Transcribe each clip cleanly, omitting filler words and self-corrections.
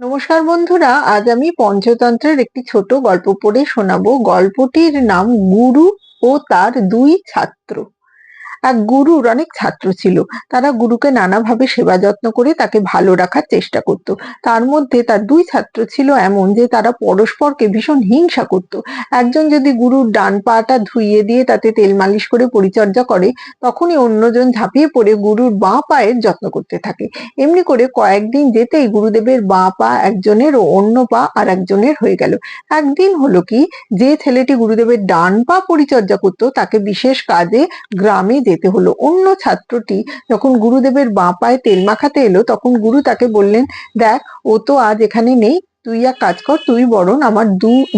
নমস্কার বন্ধুরা, আজ আমি পঞ্চতন্ত্রের একটি ছোট গল্প পড়ে শোনাবো। গল্পটির নাম গুরু ও তার দুই ছাত্র। এক গুরুর অনেক ছাত্র ছিল। তারা গুরুকে নানাভাবে সেবা যত্ন করে তাকে ভালো রাখার চেষ্টা করত। তার মধ্যে তার দুই ছাত্র ছিল এমন যে তারা পরস্পরকে ভীষণ হিংসা করত। একজন যদি গুরুর ডান পাটা ধুইয়ে দিয়ে তাতে তেল মালিশ করে পরিচর্যা করে, তখনই অন্যজন ঝাঁপিয়ে পড়ে গুরুর বাঁ পায়ের যত্ন করতে থাকে। এমনি করে কয়েকদিন যেতেই গুরুদেবের বাঁ পা একজনের ও অন্য পা আর একজনের হয়ে গেল। একদিন হলো কি, যে ছেলেটি গুরুদেবের ডান পা পরিচর্যা করত তাকে বিশেষ কাজে গ্রামে যেতে হলো। অন্য ছাত্রটি যখন গুরুদেবের বাঁ পায়ে তেল মাখাতে এলো, তখন গুরু তাকে বললেন, দেখ, ও তো আজ এখানে নেই, তুই এক কাজ কর, তুই বরং আমার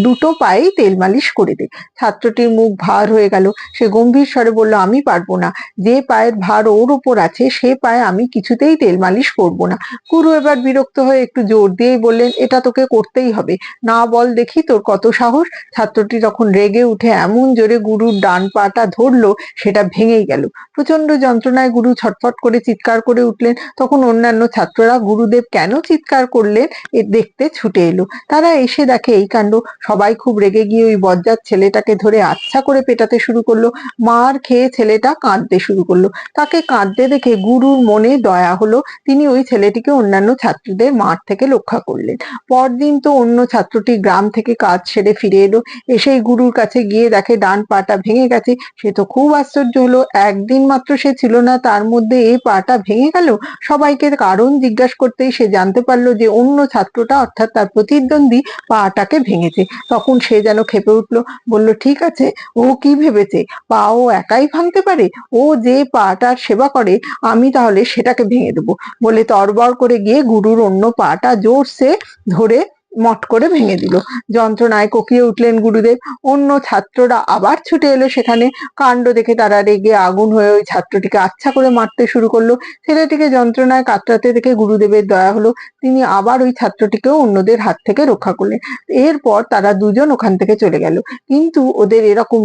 দুটো পায়েই তেল মালিশ করে দে। ছাত্রটির মুখ ভার হয়ে গেল। সে গম্ভীর স্বরে বলল, আমি পারবো না। যে পায়ের ভার ওর ওপর আছে সে পায়ে আমি কিছুতেই তেল মালিশ করবো না। গুরু এবার বিরক্ত হয়ে একটু জোর দিয়েই বললেন, এটা তোকে করতেই হবে, না বল দেখি তোর কত সাহস। ছাত্রটি তখন রেগে উঠে এমন জোরে গুরুর ডান পাটা ধরলো, সেটা ভেঙেই গেল। প্রচন্ড যন্ত্রণায় গুরু ছটফট করে চিৎকার করে উঠলেন। তখন অন্যান্য ছাত্ররা গুরুদেব কেন চিৎকার করলেন এ দেখতে ছুটে এলো। তারা এসে দেখে এই কাণ্ড। সবাই খুব রেগে গিয়ে ওই বজ্জাত ছেলেটাকে ধরে আচ্ছা করে পেটাতে শুরু করলো। মার খেয়ে ছেলেটা কাঁদতে শুরু করলো। তাকে কাঁদতে দেখে গুরুর মনে দয়া হলো। তিনি ওই ছেলেটিকে অন্যান্য ছাত্রদের মার থেকে রক্ষা করলেন। পরদিন তো অন্য ছাত্রটি গ্রাম থেকে কাজ সেরে ফিরে এলো। এসেই গুরুর কাছে গিয়ে দেখে ডান পাটা ভেঙে গেছে। সে তো খুব আশ্চর্য হলো, একদিন মাত্র সে ছিল না, তার মধ্যে এই পাটা ভেঙে গেল। সবাইকে কারণ জিজ্ঞাসা করতেই সে জানতে পারলো যে অন্য ছাত্রটা অর্থাৎ তার প্রতিদ্বন্দ্বী পাটাকে ভেঙেছে। তখন সে যেন ক্ষেপে উঠলো, বলল, ঠিক আছে, ও কি ভেবেছে পা ও একাই ভাঙতে পারে? ও যে পাটার সেবা করে, আমি তাহলে সেটাকে ভেঙে দেবো বলে তড়বড় করে গিয়ে গুরুর অন্য পাটা জোরসে ধরে মট করে ভেঙে দিল। যন্ত্রণায় কোকিয়ে উঠলেন গুরুদেব। অন্য ছাত্ররা আবার ছুটে এলো সেখানে। কাণ্ড দেখে তারা রেগে আগুন হয়ে ওই ছাত্রটিকে আচ্ছা করে মারতে শুরু করলো। ছেলেটিকে যন্ত্রণায় কাতরাতে দেখে গুরুদেবের দয়া হলো। তিনি আবার ওই ছাত্রটিকেও অন্যদের হাত থেকে রক্ষা করলেন। এরপর তারা দুজন ওখান থেকে চলে গেল। কিন্তু ওদের এরকম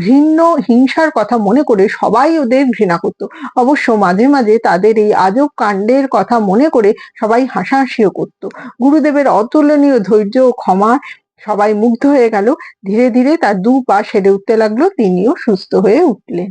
ঘৃণ্য হিংসার কথা মনে করে সবাই ওদের ঘৃণা করত। অবশ্য মাঝে মাঝে তাদের এই আজব কাণ্ডের কথা মনে করে সবাই হাসাহাসিও করত। গুরুদেবের অতুলনীয় ধৈর্য ও ক্ষমা সবাই মুগ্ধ হয়ে গেল। ধীরে ধীরে তার দু পা সেরে উঠতে লাগলো, তিনিও সুস্থ হয়ে উঠলেন।